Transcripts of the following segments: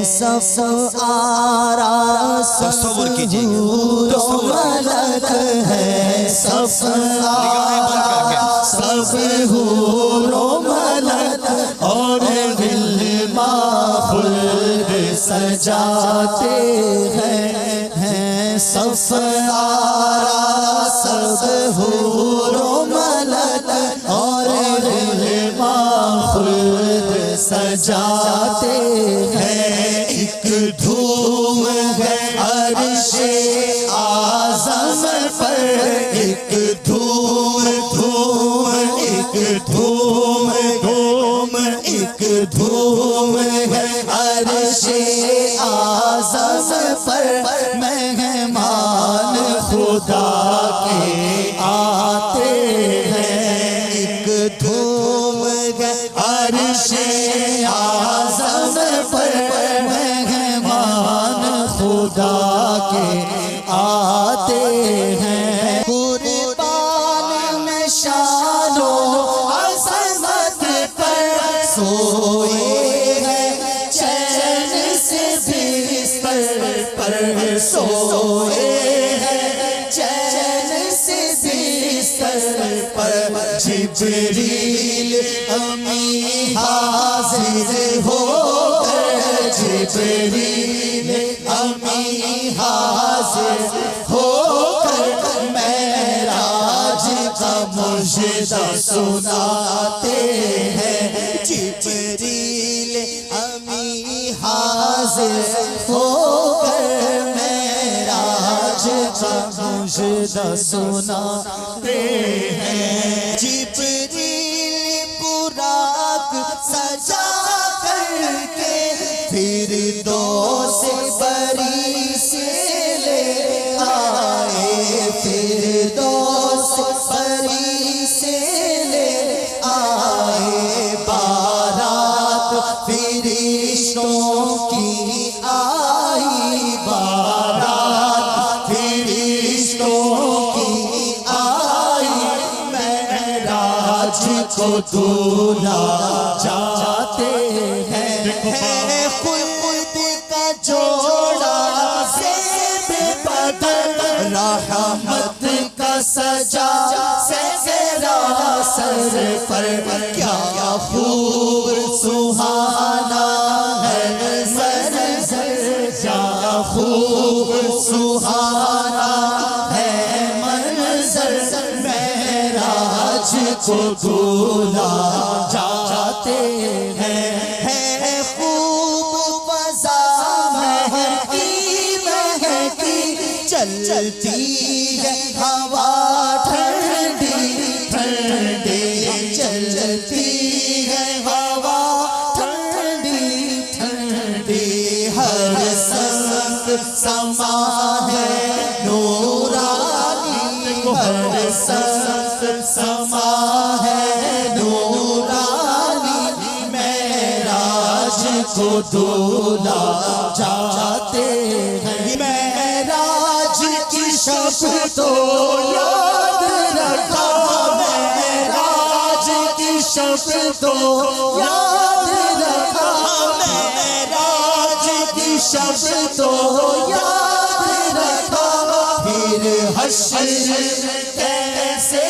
صف آرا تصور کیجئے ملک ہے، صف آرا سب حور و ملک اور غلمان خلد سجاتے ہیں، صف آرا سب حور و ملک اور غلمان خلد سجاتے ہیں، ایک دھوم ہے عرش اعظم پر، ایک دھوم ایک دھوم ایک دھوم ہے عرش اعظم پر، مہمان خدا کے آتے ہیں، ایک دھوم ہے عرش اعظم پر، مہمان خدا کے آتے ہیں، قربان میں شان و عظمت پر سوئے ہیں، چین سے بستر پر سوئے ہیں، چین سے بستر پر، جبریل امی حاضر ہو کر، جبریل امی حاضر ہو کر، معراج کا مجدہ سناتے ہیں، جبریل امی حاضر ہو کر، معراج کا مجدہ سناتے ہیں، جبریل براق سجا کر کے فردوس بری سے لے آئے، فردوس بری سے لے آئے، بارات فرشتوں کی آئی، بارات فرشتوں کی آئی، معراج کو دولہا جاتے ہیں، خلد کا جوڑا زیب بدن، رحمت کا سجا سہرا سر پر، کیا خوب سہانا ہے منظر، کیا خوب سہانا ہے منظر، معراج کو دولہا جاتے ہیں، چلتی ہے ہوا ٹھنڈی ٹھنڈی، چلتی ہے ہوا ٹھنڈی ٹھنڈی، ہر سمت سما ہے نورانی، ہر سمت سما ہے نورانی، معراج کو دولہا جاتے ہیں، معراج کی شب تو یاد رکھا، معراج کی شب تو یاد رکھا، معراج کی شب تو یاد رکھا، پھر حشر کیسے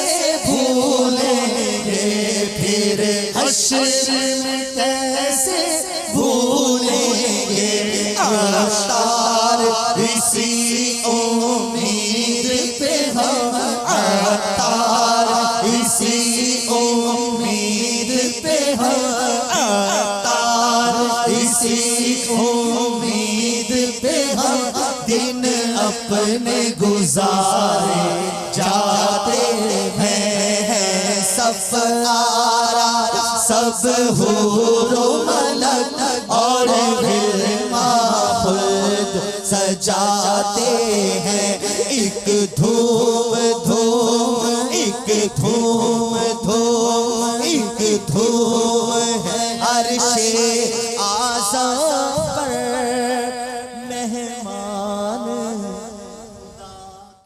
بھولیں گے، پھر حشر کیسے بھولیں گے، عطار اسی امید پہ ہم، عطار اسی امید پہ ہم، عطار اسی امید پہ ہم، دن اپنے گزارے جاتے ہیں، صف آرا سب حور و ملک اور غلمان خلد سجاتے ہیں، ایک دھوم ایک دھوم